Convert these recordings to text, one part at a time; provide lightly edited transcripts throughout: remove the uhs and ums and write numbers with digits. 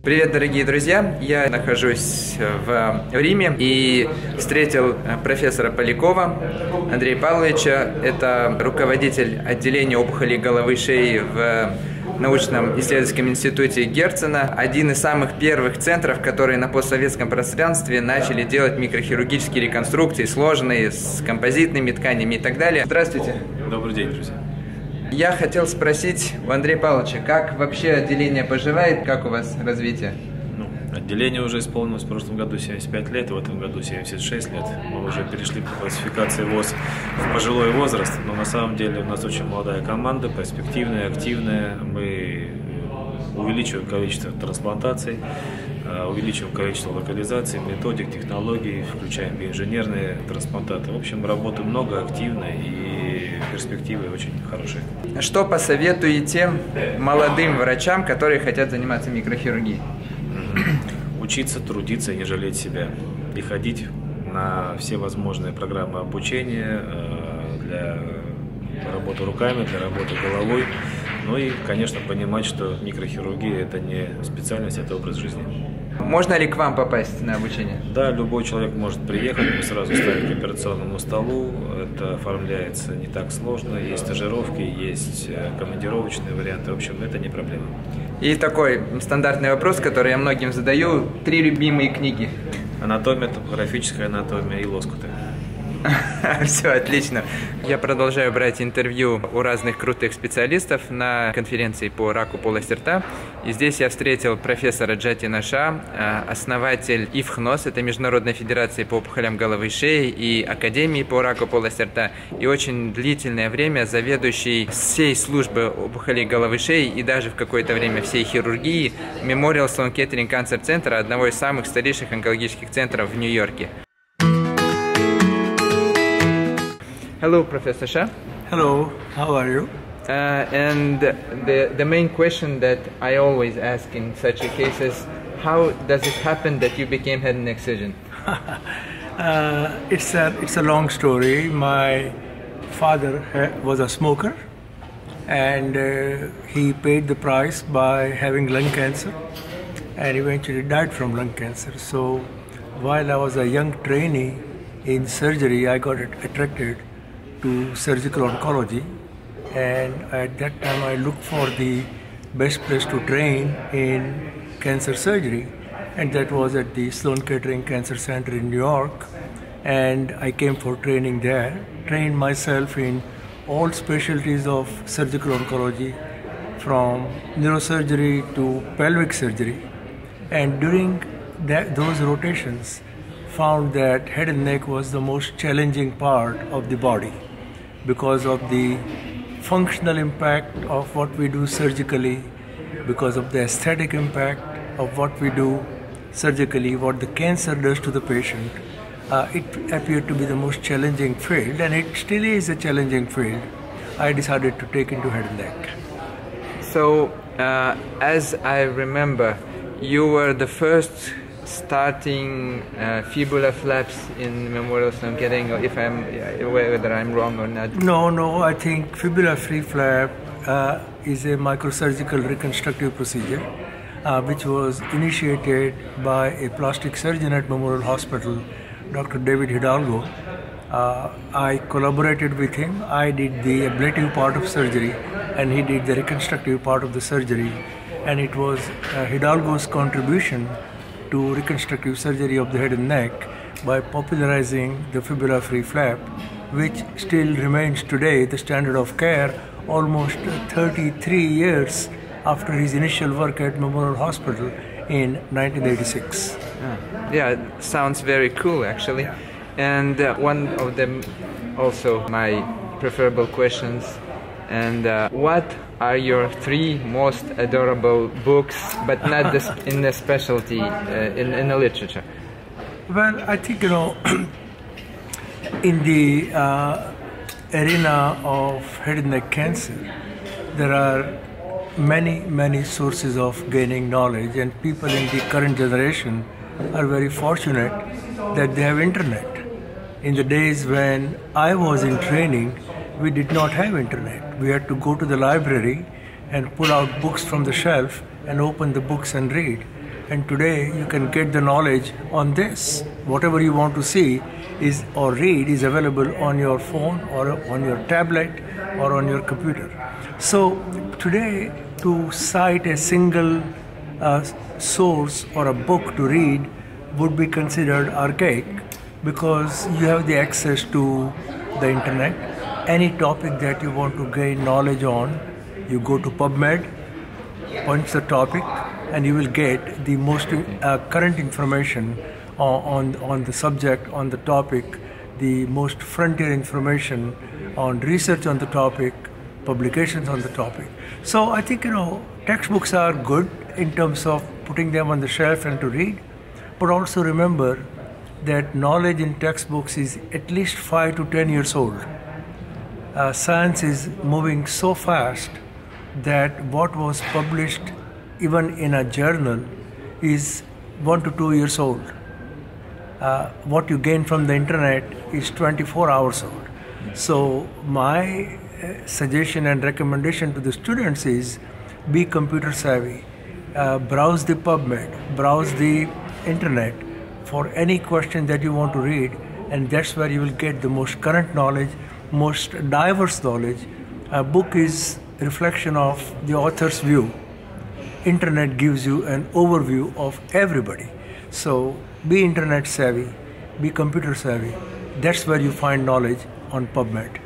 Привет, дорогие друзья! Я нахожусь в Риме и встретил профессора Полякова Андрея Павловича. Это руководитель отделения опухолей головы и шеи в научном исследовательском институте Герцена. Один из самых первых центров, которые на постсоветском пространстве начали делать микрохирургические реконструкции, сложные, с композитными тканями и так далее. Здравствуйте! Добрый день, друзья! Я хотел спросить у Андрея Павловича, как вообще отделение поживает, как у вас развитие? Отделение уже исполнилось в прошлом году 75 лет, в этом году 76 лет. Мы уже перешли по классификации ВОЗ в пожилой возраст, но на самом деле у нас очень молодая команда, перспективная, активная. Мы увеличиваем количество трансплантаций, увеличиваем количество локализаций, методик, технологий, включаем биоинженерные трансплантаты. В общем, работы много, активно и перспективы очень хорошие. Что посоветуете молодым врачам, которые хотят заниматься микрохирургией? Учиться, трудиться и не жалеть себя. И ходить на все возможные программы обучения для работы руками, для работы головой. Ну и, конечно, понимать, что микрохирургия – это не специальность, это образ жизни. Можно ли к вам попасть на обучение? Да, любой человек может приехать, мы сразу ставим к операционному столу, это оформляется не так сложно, есть стажировки, есть командировочные варианты, в общем, это не проблема. И такой стандартный вопрос, который я многим задаю, 3 любимые книги. Анатомия, топографическая анатомия и лоскуты. Все, отлично. Я продолжаю брать интервью у разных крутых специалистов на конференции по раку полости рта. И здесь я встретил профессора Джатина Ша, основатель ИФХНОС, это Международной федерации по опухолям головы и шеи, и академии по раку полости рта. И очень длительное время заведующий всей службы опухолей головы и шеи и даже в какое-то время всей хирургии Memorial Sloan Kettering Cancer Center, одного из самых старейших онкологических центров в Нью-Йорке. Hello, Professor Shah. Hello, how are you? And the main question that I always ask in such a case is, how does it happen that you became head and neck surgeon? It's a long story. My father was a smoker, and he paid the price by having lung cancer, and eventually died from lung cancer. So while I was a young trainee in surgery, I got attracted to surgical oncology, and at that time I looked for the best place to train in cancer surgery, and that was at the Sloan Kettering Cancer Center in New York. And I came for training there, trained myself in all specialties of surgical oncology, from neurosurgery to pelvic surgery. And during those rotations, found that head and neck was the most challenging part of the body because of the functional impact of what we do surgically, because of the aesthetic impact of what we do surgically, what the cancer does to the patient. It appeared to be the most challenging field, and it still is a challenging field. I decided to take into head and neck. So, as I remember, you were the first starting fibula flaps in Memorial Sloan Kettering, if whether I'm wrong or not. No, I think fibula-free flap is a microsurgical reconstructive procedure which was initiated by a plastic surgeon at Memorial Hospital, Dr. David Hidalgo. I collaborated with him. I did the ablative part of surgery and he did the reconstructive part of the surgery, and it was Hidalgo's contribution to reconstructive surgery of the head and neck by popularizing the fibula-free flap, which still remains today the standard of care almost 33 years after his initial work at Memorial Hospital in 1986. Yeah, it sounds very cool actually. And one of them also my preferable questions. And what are your 3 most adorable books, but not in the specialty, in the literature? Well, I think, in the arena of head and neck cancer, there are many sources of gaining knowledge, and people in the current generation are very fortunate that they have internet. In the days when I was in training, we did not have internet. We had to go to the library and pull out books from the shelf and open the books and read. And today you can get the knowledge on this. Whatever you want to see is or read is available on your phone or on your tablet or on your computer. So today, to cite a single source or a book to read would be considered archaic, because you have the access to the internet. Any topic that you want to gain knowledge on, you go to PubMed, punch the topic, and you will get the most current information on the subject, on the topic, the most frontier information on research on the topic, publications on the topic. So I think, textbooks are good in terms of putting them on the shelf and to read, but also remember that knowledge in textbooks is at least 5 to 10 years old. Science is moving so fast that what was published even in a journal is 1 to 2 years old. What you gain from the internet is 24 hours old. So my suggestion and recommendation to the students is be computer savvy. Browse the PubMed, browse the internet for any question that you want to read, and that's where you will get the most current knowledge, most diverse knowledge. A book is a reflection of the author's view. Internet gives you an overview of everybody. So be internet savvy, be computer savvy. That's where you find knowledge on PubMed.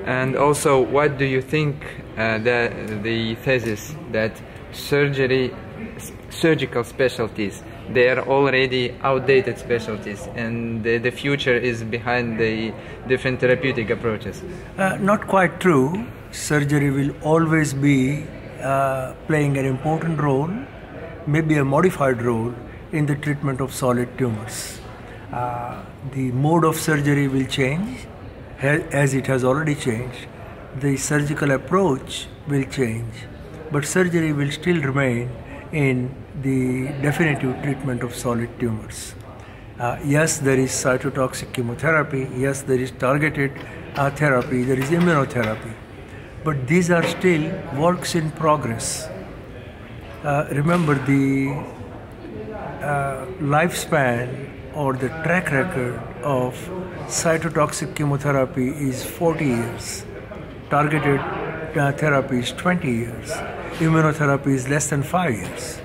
And also, what do you think the thesis that surgical specialties, they are already outdated specialties, and the future is behind the different therapeutic approaches? Not quite true. Surgery will always be playing an important role, maybe a modified role, in the treatment of solid tumors. The mode of surgery will change, as it has already changed. The surgical approach will change, but surgery will still remain in the definitive treatment of solid tumors. Yes, there is cytotoxic chemotherapy, yes, there is targeted therapy, there is immunotherapy, but these are still works in progress. Remember, the lifespan or the track record of cytotoxic chemotherapy is 40 years, targeted therapy is 20 years, immunotherapy is less than 5 years.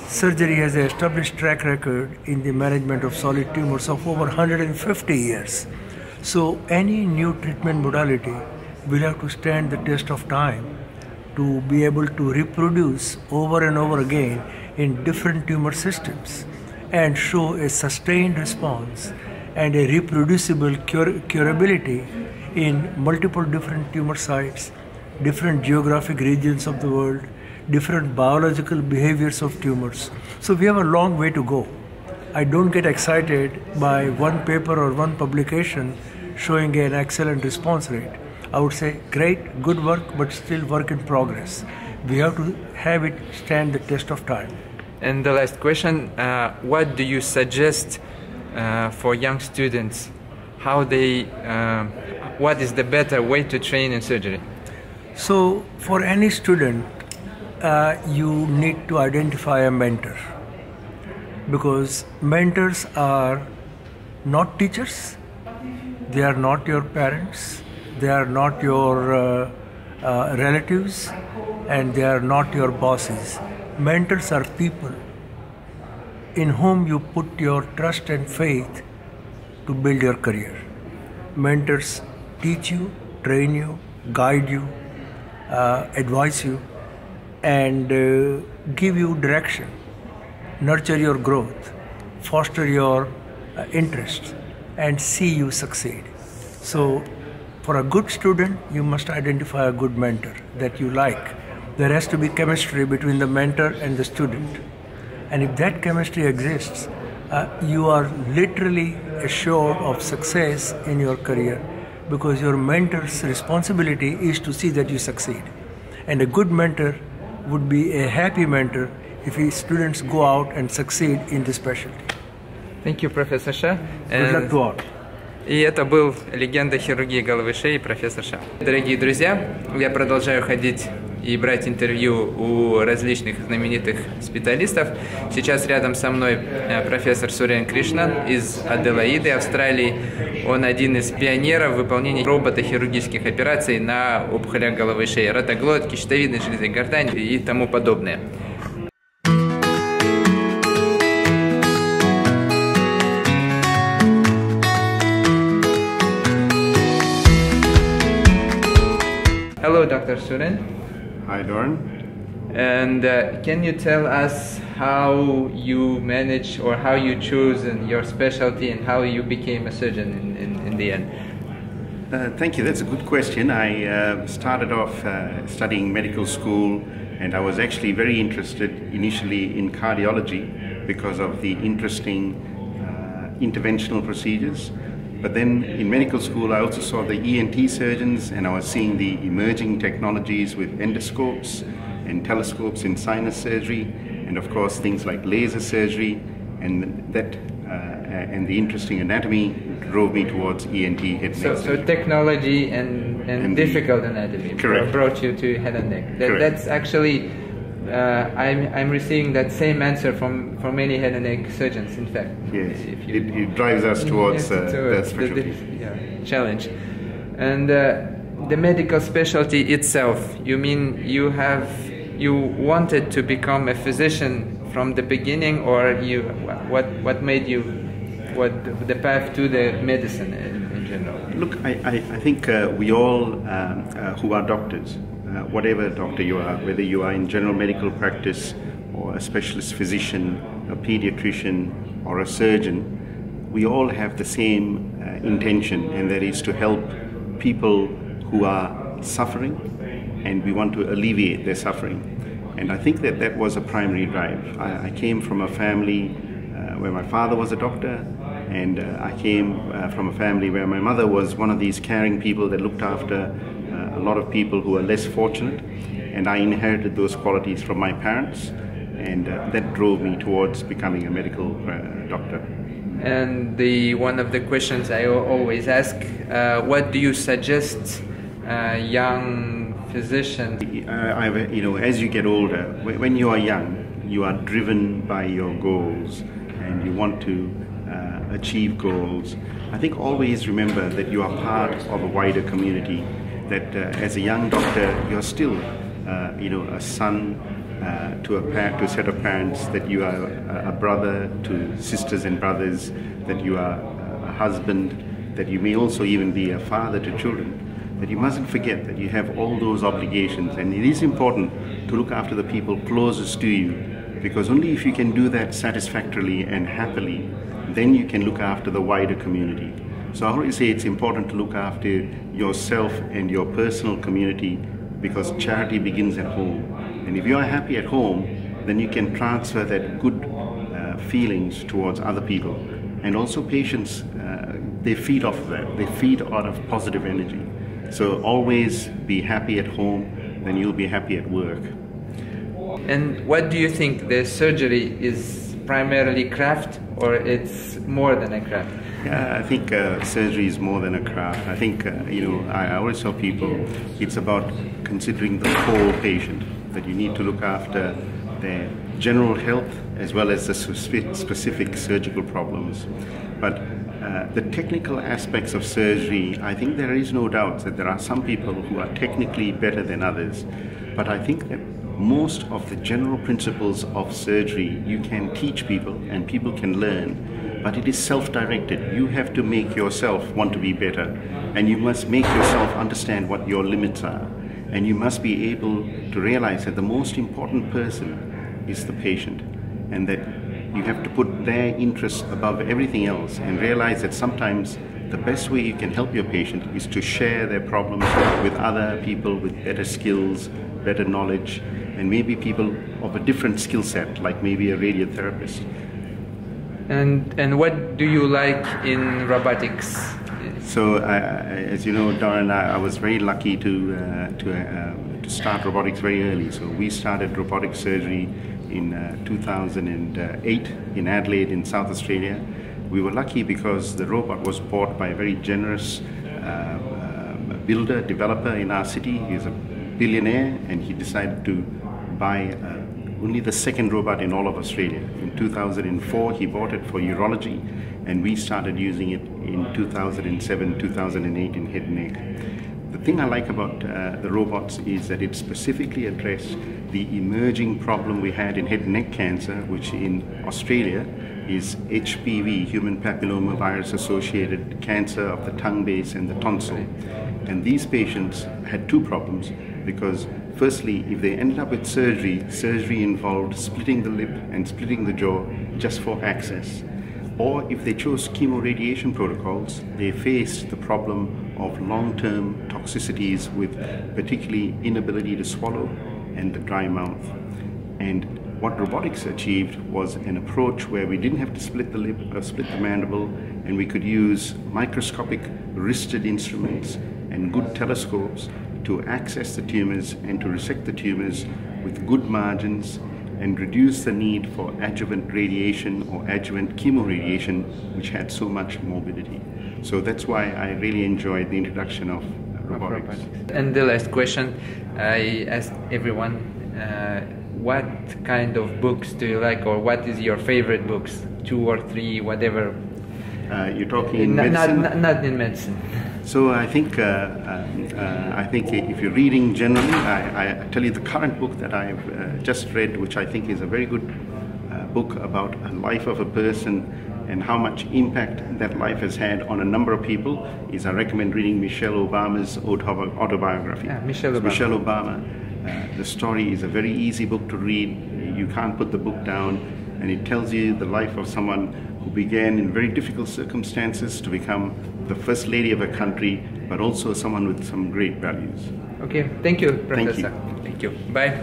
Surgery has an established track record in the management of solid tumors of over 150 years. So any new treatment modality will have to stand the test of time to be able to reproduce over and over again in different tumor systems and show a sustained response and a reproducible curability in multiple different tumor sites, different geographic regions of the world, different biological behaviors of tumors. So we have a long way to go. I don't get excited by one paper or one publication showing an excellent response rate. I would say great, good work, but still work in progress. We have to have it stand the test of time. And the last question, what do you suggest for young students? What is the better way to train in surgery? So for any student, you need to identify a mentor, because mentors are not teachers, they are not your parents, they are not your relatives, and they are not your bosses. Mentors are people in whom you put your trust and faith to build your career. Mentors teach you, train you, guide you, advise you, and give you direction, nurture your growth, foster your interests, and see you succeed. So for a good student, you must identify a good mentor that you like. There has to be chemistry between the mentor and the student. And if that chemistry exists, you are literally assured of success in your career, because your mentor's responsibility is to see that you succeed. And a good mentor would be a happy mentor if his students go out and succeed in this specialty. Thank you, Professor Shah. Good luck to all. И это был легенда хирургии головы шеи профессор Ша. Дорогие друзья, я продолжаю ходить и брать интервью у различных знаменитых специалистов. Сейчас рядом со мной профессор Сурен Кришнан из Аделаиды, Австралии. Он один из пионеров выполнения роботохирургических операций на опухолях головы шеи, ротоглотки, щитовидной железы, гортани и тому подобное. Hello, Dr. Suren. Hi, Doran. And can you tell us how you managed or how you chose your specialty and how you became a surgeon in the end? Thank you. That's a good question. I started off studying medical school, and I was actually very interested initially in cardiology because of the interesting interventional procedures. But then in medical school, I also saw the ENT surgeons, and I was seeing the emerging technologies with endoscopes and telescopes in sinus surgery, and of course things like laser surgery, and that and the interesting anatomy drove me towards ENT head and neck. So technology and difficult anatomy brought you to head and neck. That's actually I'm receiving that same answer from many head and neck surgeons. In fact, yes, it drives us towards that specialty. Challenge. And the medical specialty itself. You mean you wanted to become a physician from the beginning, or what made you the path to the medicine in general? Look, I think we all who are doctors, whatever doctor you are, whether you are in general medical practice or a specialist physician, a pediatrician or a surgeon, we all have the same intention, and that is to help people who are suffering, and we want to alleviate their suffering. And I think that was a primary drive. I came from a family where my father was a doctor, and I came from a family where my mother was one of these caring people that looked after a lot of people who are less fortunate, and I inherited those qualities from my parents, and that drove me towards becoming a medical doctor. And one of the questions I always ask, what do you suggest young physicians? As you get older, when you are young, you are driven by your goals, and you want to achieve goals. I think always remember that you are part of a wider community, that as a young doctor, you're still a son to a set of parents, that you are a brother to sisters and brothers, that you are a husband, that you may also even be a father to children. That you mustn't forget that you have all those obligations, and it is important to look after the people closest to you, because only if you can do that satisfactorily and happily, then you can look after the wider community. So I always say it's important to look after yourself and your personal community, because charity begins at home. And if you are happy at home, then you can transfer that good feelings towards other people. And also patients, they feed off of that. They feed out of positive energy. So always be happy at home, then you'll be happy at work. And what do you think, the surgery is primarily craft, or it's more than a craft? Yeah, I think surgery is more than a craft. I think, I always tell people it's about considering the whole patient, that you need to look after their general health as well as the specific surgical problems. But the technical aspects of surgery, I think there is no doubt that there are some people who are technically better than others. But I think that most of the general principles of surgery you can teach people and people can learn, but it is self-directed. You have to make yourself want to be better, and you must make yourself understand what your limits are, and you must be able to realize that the most important person is the patient, and that you have to put their interests above everything else, and realize that sometimes the best way you can help your patient is to share their problems with other people with better skills, better knowledge, and maybe people of a different skill set, like maybe a radiotherapist. And what do you like in robotics? So, as you know, Darren, I was very lucky to to start robotics very early. So we started robotic surgery in 2008 in Adelaide in South Australia. We were lucky because the robot was bought by a very generous builder, developer in our city. He's a billionaire, and he decided to buy only the second robot in all of Australia. In 2004, he bought it for urology, and we started using it in 2007, 2008 in head and neck. The thing I like about the robots is that it specifically addressed the emerging problem we had in head and neck cancer, which in Australia is HPV, human papilloma virus associated cancer of the tongue base and the tonsil. And these patients had two problems, because firstly, if they ended up with surgery, surgery involved splitting the lip and splitting the jaw just for access. Or if they chose chemoradiation protocols, they faced the problem of long-term toxicities with particularly inability to swallow and the dry mouth. And what robotics achieved was an approach where we didn't have to split the lip or split the mandible, and we could use microscopic wristed instruments and good telescopes to access the tumors and to resect the tumors with good margins and reduce the need for adjuvant radiation or adjuvant chemoradiation, which had so much morbidity. So that's why I really enjoyed the introduction of robotics. And the last question, I asked everyone, what kind of books do you like, or what is your favorite books? 2 or 3, whatever. You're talking in medicine? Not in medicine. So I think if you're reading generally, I tell you the current book that I've just read, which I think is a very good book about a life of a person and how much impact that life has had on a number of people, is I recommend reading Michelle Obama's autobiography. Yeah, Michelle Obama. The story is a very easy book to read. You can't put the book down, and it tells you the life of someone who began in very difficult circumstances to become the first lady of a country, but also someone with some great values. Okay, thank you, Professor. Thank you. Bye.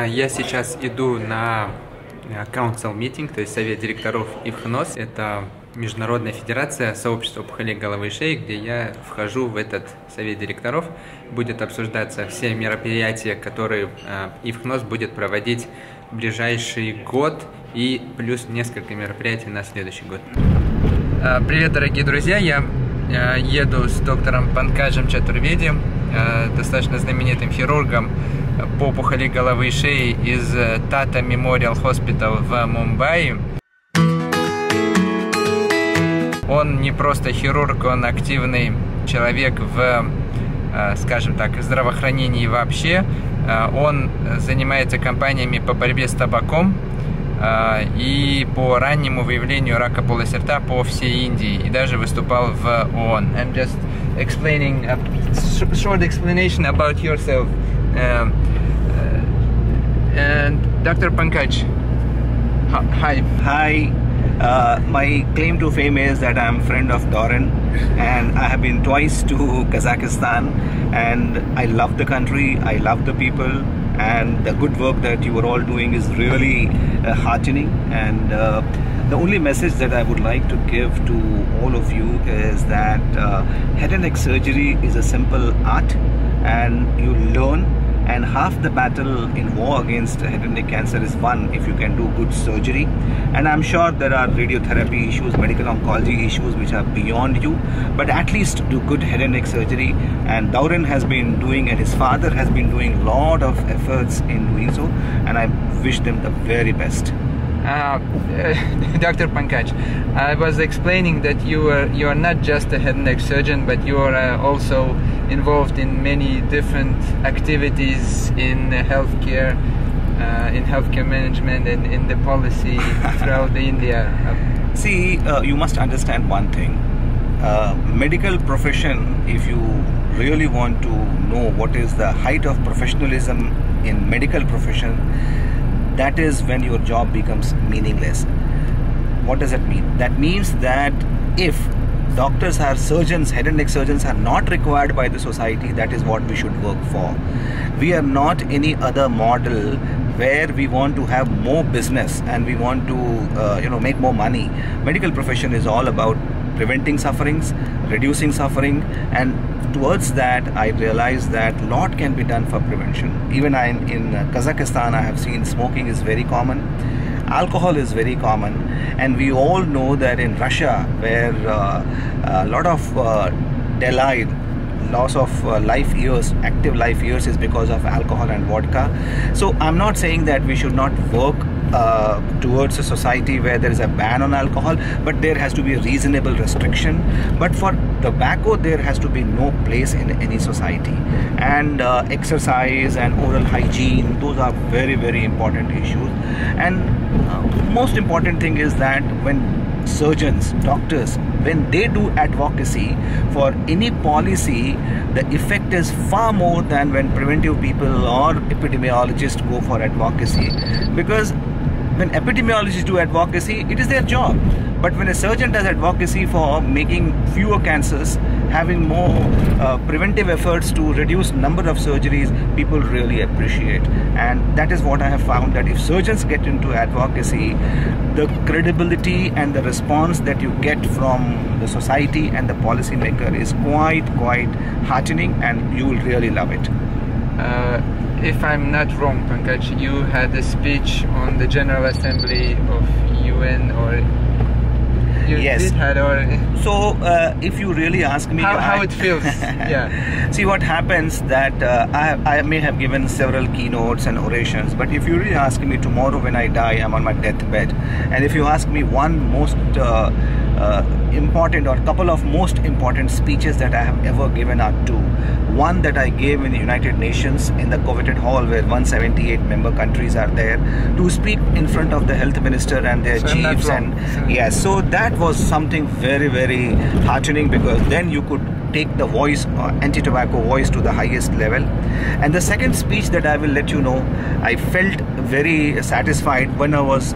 Я сейчас иду на council meeting, то есть совет директоров ИВХНОС. Это Международная федерация сообщества опухолей головы и шеи, где я вхожу в этот совет директоров. Будет обсуждаться все мероприятия, которые ИВХНОС будет проводить в ближайший год, и плюс несколько мероприятий на следующий год. Привет, дорогие друзья! Я еду с доктором Панкаджем Чатурведи, достаточно знаменитым хирургом по опухоли головы и шеи из Tata Memorial Hospital в Мумбаи. Он не просто хирург, он активный человек в, скажем так, здравоохранении вообще. Он занимается кампаниями по борьбе с табаком и по раннему выявлению рака полости рта по всей Индии, и даже выступал в ООН. I'm just explaining a short explanation about yourself. Dr. Pankaj, hi. Hi. My claim to fame is that I'm a friend of Doran, and I have been twice to Kazakhstan, and I love the country, I love the people, and the good work that you are all doing is really heartening. And the only message that I would like to give to all of you is that head and neck surgery is a simple art, and you learn. And half the battle in war against head and neck cancer is won if you can do good surgery. And I'm sure there are radiotherapy issues, medical oncology issues which are beyond you, but at least do good head and neck surgery. And Doran has been doing, and his father has been doing a lot of efforts in doing so, and I wish them the very best. Dr. Pankaj, I was explaining that you are not just a head and neck surgeon, but you are also involved in many different activities in healthcare, management, and in the policy throughout India. See, you must understand one thing. Medical profession, if you really want to know what is the height of professionalism in medical profession, that is when your job becomes meaningless. What does that mean? That means that if doctors are surgeons, head and neck surgeons are not required by the society, that is what we should work for. We are not any other model where we want to have more business and we want to make more money. Medical profession is all about preventing sufferings, reducing suffering, and towards that I realized that a lot can be done for prevention. Even in Kazakhstan, I have seen smoking is very common, alcohol is very common, and we all know that in Russia, where a lot of delayed loss of life years, active life years, is because of alcohol and vodka. So I'm not saying that we should not work towards a society where there is a ban on alcohol, but there has to be a reasonable restriction. But for tobacco, there has to be no place in any society. And exercise and oral hygiene, those are very, very important issues. And most important thing is that when surgeons, doctors, when they do advocacy for any policy, the effect is far more than when preventive people or epidemiologists go for advocacy. Because when epidemiologists do advocacy, it is their job. But when a surgeon does advocacy for making fewer cancers, having more preventive efforts to reduce number of surgeries, people really appreciate. And that is what I have found, that if surgeons get into advocacy, the credibility and the response that you get from the society and the policymaker is quite heartening, and you will really love it. If I'm not wrong, Pankaj, you had a speech on the General Assembly of UN, or you yes. did had, or so if you really ask me how it feels. Yeah. See, what happens that I may have given several keynotes and orations, but if you really ask me tomorrow when I die, I'm on my deathbed, and if you ask me one most important or couple of most important speeches that I have ever given are two. One that I gave in the United Nations in the coveted hall where 178 member countries are there, to speak in front of the health minister and their chiefs, and yes, so that was something very, very heartening, because then you could take the voice, anti-tobacco voice, to the highest level. And the second speech that I will let you know, I felt very satisfied when I was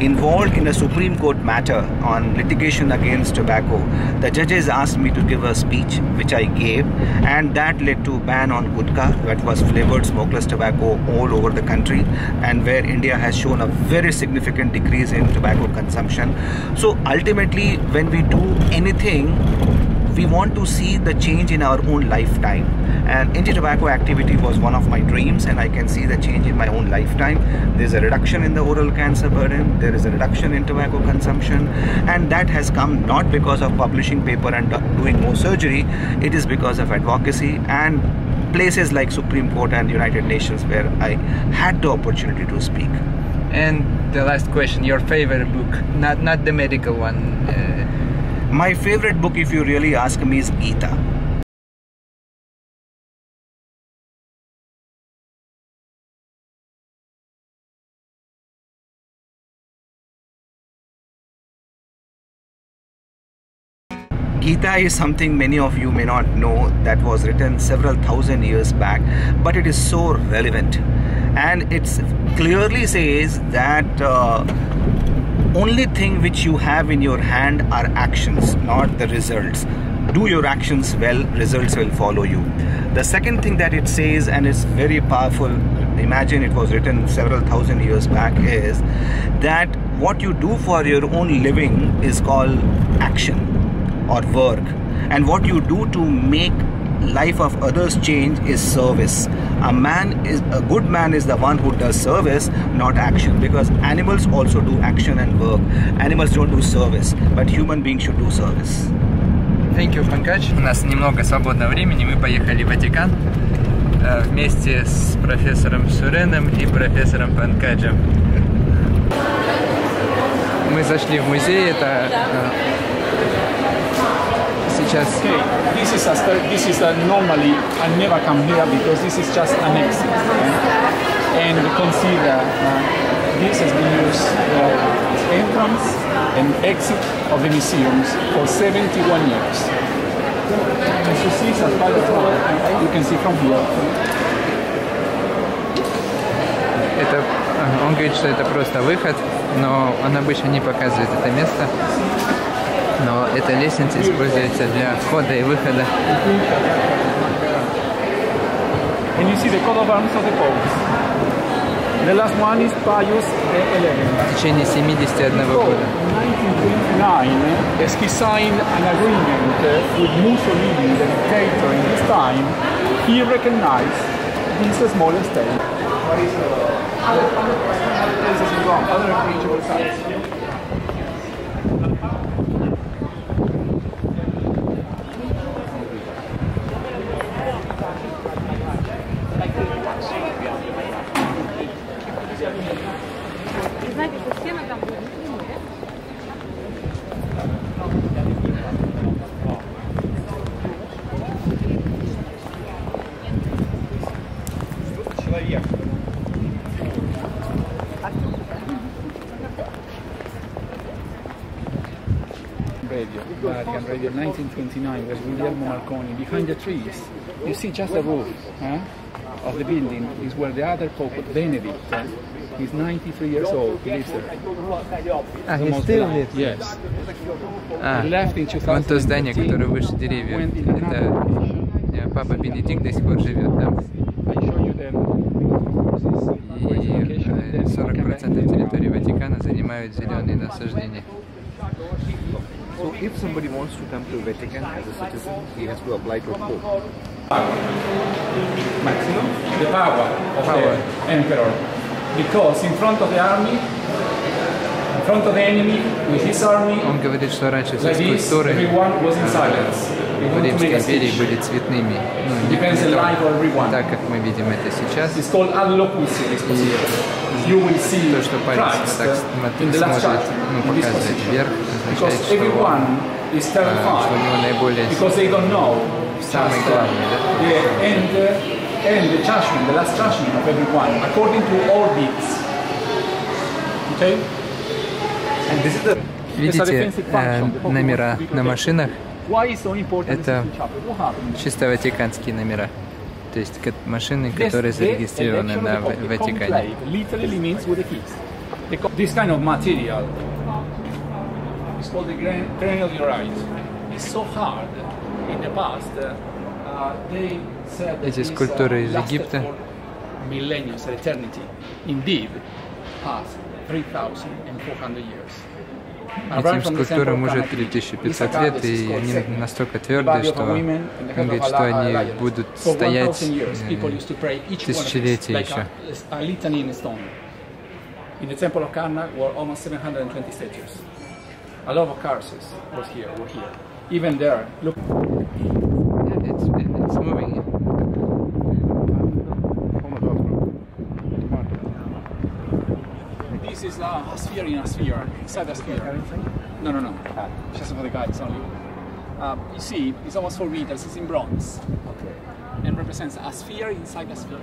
involved in a Supreme Court matter on litigation against tobacco. The judges asked me to give a speech, which I gave, and that led to ban on gutka, that was flavored smokeless tobacco, all over the country, and where India has shown a very significant decrease in tobacco consumption. So ultimately, when we do anything, we want to see the change in our own lifetime, and anti-tobacco activity was one of my dreams, and I can see the change in my own lifetime. There's a reduction in the oral cancer burden, there is a reduction in tobacco consumption, and that has come not because of publishing paper and doing more surgery. It is because of advocacy and places like Supreme Court and United Nations, where I had the opportunity to speak. And the last question, your favorite book, not the medical one. My favorite book, if you really ask me, is Gita. Gita is something many of you may not know, that was written several thousand years back, but it is so relevant, and it clearly says that only thing which you have in your hand are actions, not the results. Do your actions well, results will follow you. The second thing that it says, and it's very powerful, imagine it was written several thousand years back, is that what you do for your own living is called action or work, and what you do to make life of others change is service. A good man is the one who does service, not action, because animals also do action and work. Animals don't do service, but human beings should do service. Thank you, Pankaj. У нас немного свободного времени, мы поехали в Ватикан вместе с профессором Суреном и профессором Панкаджем. Мы зашли в музей, это сейчас... This is normally I never come here because this is just an exit, and consider this has been used as entrance and exit of the museums for 71 years. As you see, as part of you can see from here. Он говорит, что это просто выход, но он обычно не показывает это место. Но эта лестница используется для входа и выхода. And you see the coat of arms of the Pope. The last one is Pius XI. В течение 71 года. In 1929, he signed an agreement with Mussolini, the dictator in this time. He recognized this small state. What is other places in Rome, other reachable sites? Vatican Radio 1929 was Guglielmo Marconi. Behind the trees, you see just the roof of the building is where the other Pope, Benedict, he's 93 years old, he lives there. He still lives? Yes. He left in 2000. Вон то здание, которое выше деревьев. Это папа Бенедикт до сих пор живет там. И 40% территории Ватикана занимают зеленые насаждения. So if somebody wants to come to Vatican as a citizen, he has to apply to a pope. Maximum, the power of the emperor, because in front of the army, in front of the enemy, with his army, Он говорит, что раньше все like this, скульптуры everyone was in silence. в Римской империи были цветными. Ну, не так, как мы видим это сейчас. It's called allocution exposition. You will see То, что палец так смотрит, ну, показывает вверх, означает, что у него наиболее самый главный, да? And the judgment, the last judgment of everyone, according to all bits. Okay? Видите номера на машинах? Это чисто ватиканские номера. То есть машины, которые зарегистрированы на Ватикане. This kind of material is called the cranial diorite. It's so hard. In the past, they said that Эти скульптуры из Египта. Millenniums, eternity. Indeed, past 3,400 years. Этим скульптурам уже 3500 лет, и они настолько твердые, что он говорит, что они будут стоять тысячелетия еще. In the temple of Karnak were almost 720 statues. A lot of curses were here. Even there, look. It's moving. This is a sphere in a sphere, inside a sphere. No. Just for the guides only. You see, it's almost 4 meters. It's in bronze, and represents a sphere inside a sphere.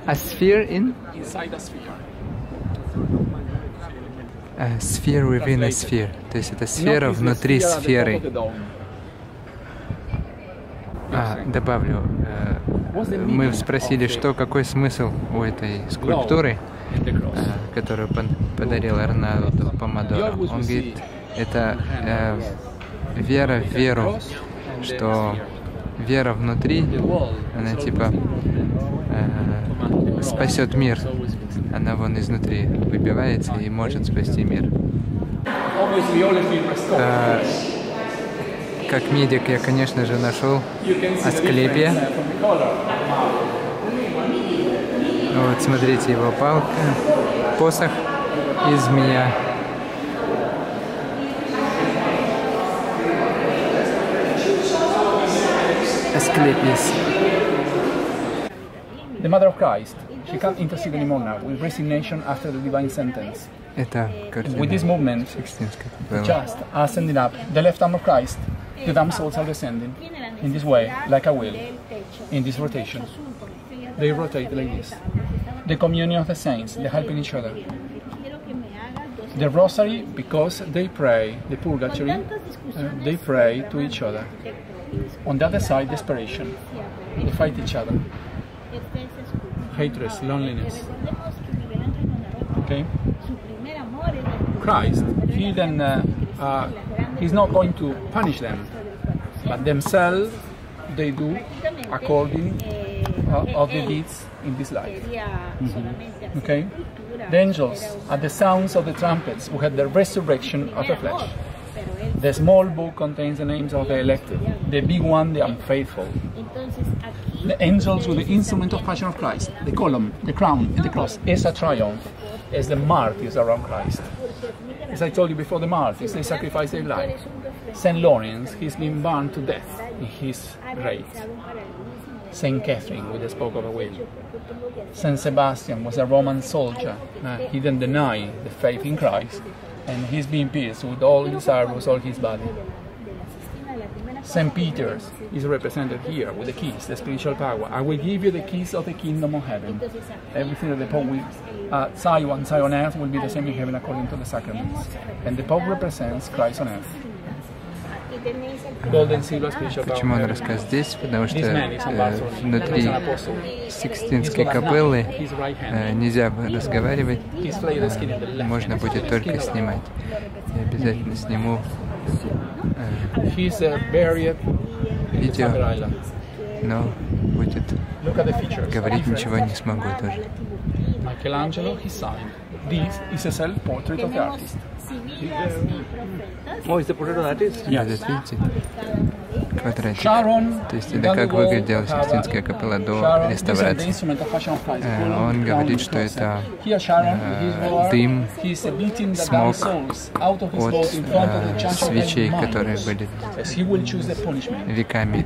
A sphere inside a sphere. A sphere within a sphere. То есть это сфера внутри сферы. Добавлю. Мы спросили, какой смысл у этой скульптуры, которую подарил Арнолду Помодоро. Он говорит, это вера в веру, что вера внутри, она типа спасет мир. Она вон изнутри выбивается и может спасти мир. Как медик я, конечно же, нашел Асклепия. Вот, смотрите, его палка, посох и змея. Asclepius. The Mother of Christ. She can't intercede anymore now, with resignation after the divine sentence. With this movement, just ascending up, the left arm of Christ, the damn souls are descending, in this way, like a wheel, in this rotation. They rotate like this. The communion of the saints, they helping each other. The rosary, because they pray, the purgatory, they pray to each other. On the other side, desperation, they fight each other. Hatred, loneliness. Okay? Christ, he then, he's not going to punish them, but themselves, they do according of the deeds in this life. Okay? The angels are the sounds of the trumpets who had the resurrection of the flesh. The small book contains the names of the elected, the big one, the unfaithful. The angels with the instrument of passion of Christ, the column, the crown, and the cross, is a triumph, as the martyrs around Christ. As I told you before, the martyrs, they sacrifice their life. St. Lawrence, he's been burned to death in his grave. St. Catherine with the spoke of a wheel. St. Sebastian was a Roman soldier. He didn't deny the faith in Christ, and he's been pierced with all his arrows, all his body. St. Peter is represented here with the keys, the spiritual power. I will give you the keys of the kingdom of heaven. Everything that the Pope will say on earth will be the same in heaven according to the sacraments. And the Pope represents Christ on earth. Почему он рассказывает здесь? Потому что внутри Сикстинской капеллы нельзя разговаривать, можно будет только снимать. Я обязательно сниму видео, но будет говорить ничего не смогу тоже. Michelangelo, his son. This is a self-portrait of the artist. Oh, is the portrait of the artist? Вот видите, квадратик. То есть это как выглядела Сикстинская капелла до реставрации. Он говорит, что это дым, смог от свечей, которые были веками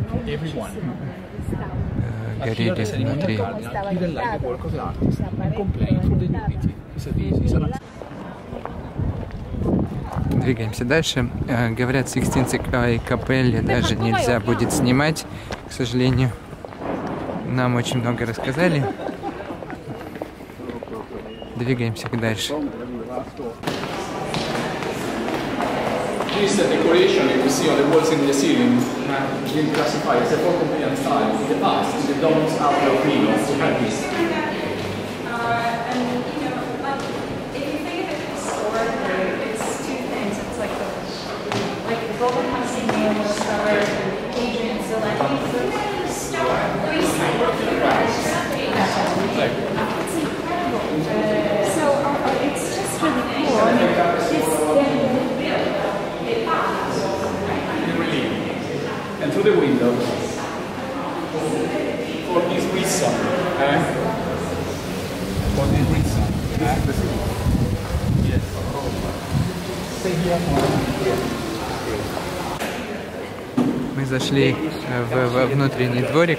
горели внутри. Двигаемся дальше. Говорят, в Сикстинской капелле даже нельзя будет снимать, к сожалению. Нам очень много рассказали. Двигаемся дальше. This decoration you see on the walls in the ceiling has been classified as a Pompeian style in the past. In the domes out of Rio, we had this. And through the window for this reason, yes. Stay here. Мы зашли во внутренний дворик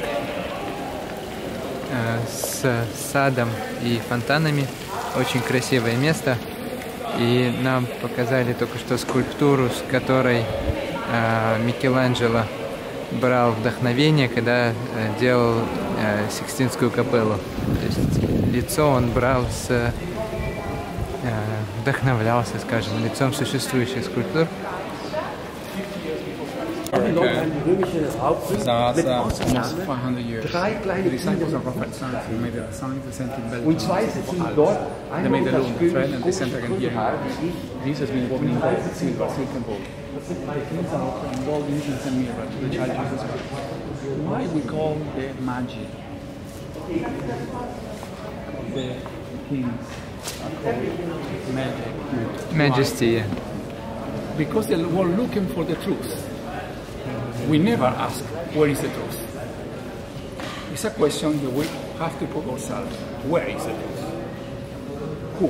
с садом и фонтанами. Очень красивое место. И нам показали только что скульптуру, с которой Микеланджело брал вдохновение, когда делал Сикстинскую капеллу. То есть лицо он брал вдохновлялся, скажем, лицом существующих скульптур. Almost 500 years. The disciples of Prophet Santi made a sign to Saint Belgium. They made the loom, the thread, and they sent again here. This has been woven in gold, silver, silk and gold. The things are from gold, incense and mirror to the child Jesus Christ. Why we call the magic? The things are called magic. Majesty, yeah. Because they were looking for the truth. We never ask, where is the truth? It's a question that we have to put ourselves. Where is the truth? Who?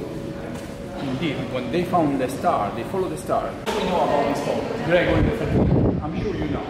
Indeed, when they found the star, they followed the star. What do we know about this pope? Gregory the 13th. I'm sure you know.